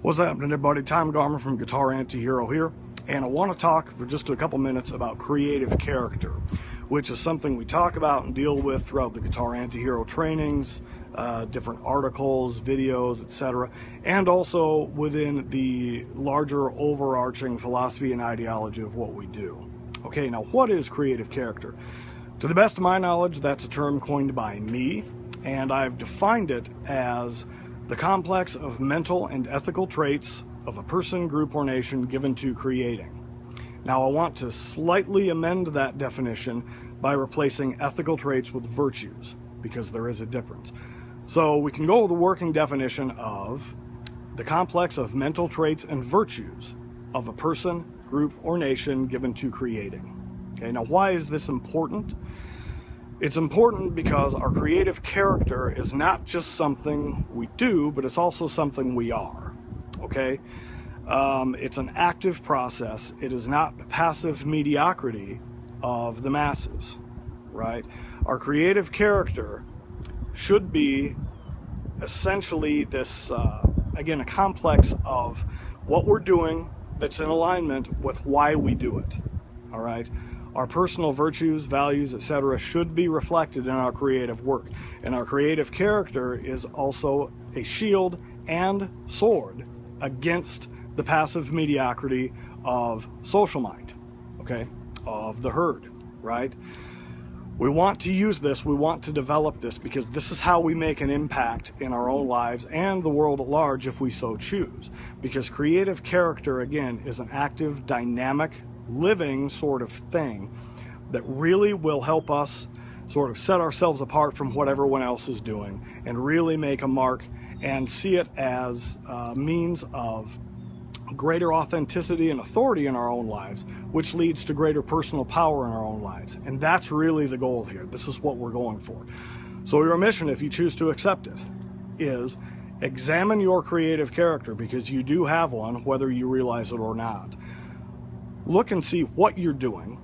What's happening, everybody? Tom Garmer from Guitar Antihero here, and I want to talk for just a couple minutes about creative character, which is something we talk about and deal with throughout the Guitar Antihero trainings, different articles, videos, etc., and also within the larger overarching philosophy and ideology of what we do. Okay, now what is creative character? To the best of my knowledge, that's a term coined by me, and I've defined it as the complex of mental and ethical traits of a person, group, or nation given to creating. Now, I want to slightly amend that definition by replacing ethical traits with virtues, because there is a difference. So we can go with the working definition of the complex of mental traits and virtues of a person, group, or nation given to creating. Okay, now why is this important? It's important because our creative character is not just something we do, but it's also something we are, okay? It's an active process. It is not passive mediocrity of the masses, right? Our creative character should be essentially this, again, a complex of what we're doing that's in alignment with why we do it, all right? Our personal virtues, values, etc. should be reflected in our creative work. And our creative character is also a shield and sword against the passive mediocrity of social mind, okay, of the herd, right? We want to use this, we want to develop this, because this is how we make an impact in our own lives and the world at large if we so choose. Because creative character, again, is an active, dynamic, living sort of thing that really will help us sort of set ourselves apart from what everyone else is doing and really make a mark and see it as a means of greater authenticity and authority in our own lives, which leads to greater personal power in our own lives. And that's really the goal here. This is what we're going for. So your mission, if you choose to accept it, is examine your creative character, because you do have one, whether you realize it or not. Look and see what you're doing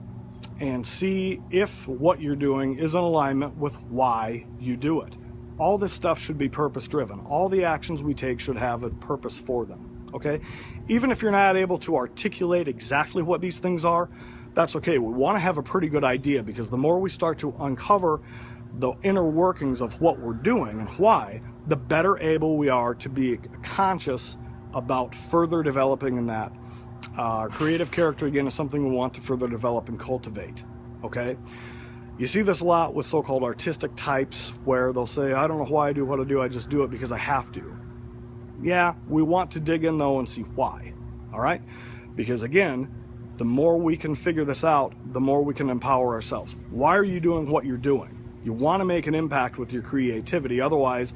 and see if what you're doing is in alignment with why you do it. All this stuff should be purpose-driven. All the actions we take should have a purpose for them, okay? Even if you're not able to articulate exactly what these things are, that's okay. We want to have a pretty good idea, because the more we start to uncover the inner workings of what we're doing and why, the better able we are to be conscious about further developing in that. Creative character, again, is something we want to further develop and cultivate, okay? You see this a lot with so-called artistic types where they'll say, I don't know why I do what I do, I just do it because I have to. Yeah, we want to dig in, though, and see why, all right? Because, again, the more we can figure this out, the more we can empower ourselves. Why are you doing what you're doing? You want to make an impact with your creativity. Otherwise,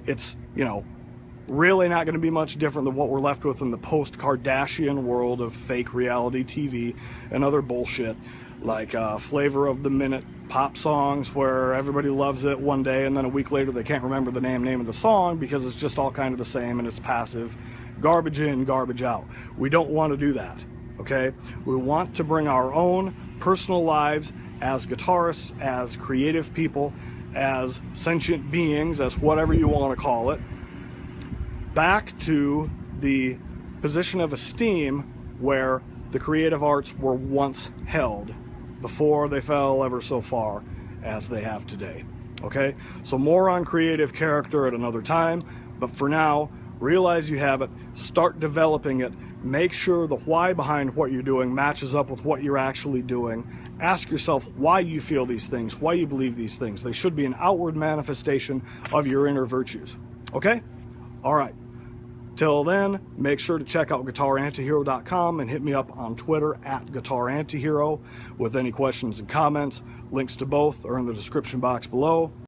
it's, really not going to be much different than what we're left with in the post-Kardashian world of fake reality TV and other bullshit, like flavor of the minute pop songs where everybody loves it one day and then a week later they can't remember the name of the song because it's just all kind of the same and it's passive. Garbage in, garbage out. We don't want to do that, okay? We want to bring our own personal lives as guitarists, as creative people, as sentient beings, as whatever you want to call it, back to the position of esteem where the creative arts were once held before they fell ever so far as they have today. Okay, so more on creative character at another time, but for now, realize you have it, start developing it, make sure the why behind what you're doing matches up with what you're actually doing. Ask yourself why you feel these things, why you believe these things. They should be an outward manifestation of your inner virtues. Okay? All right. Till then, make sure to check out guitarantihero.com and hit me up on Twitter at Guitar Antihero with any questions and comments. Links to both are in the description box below.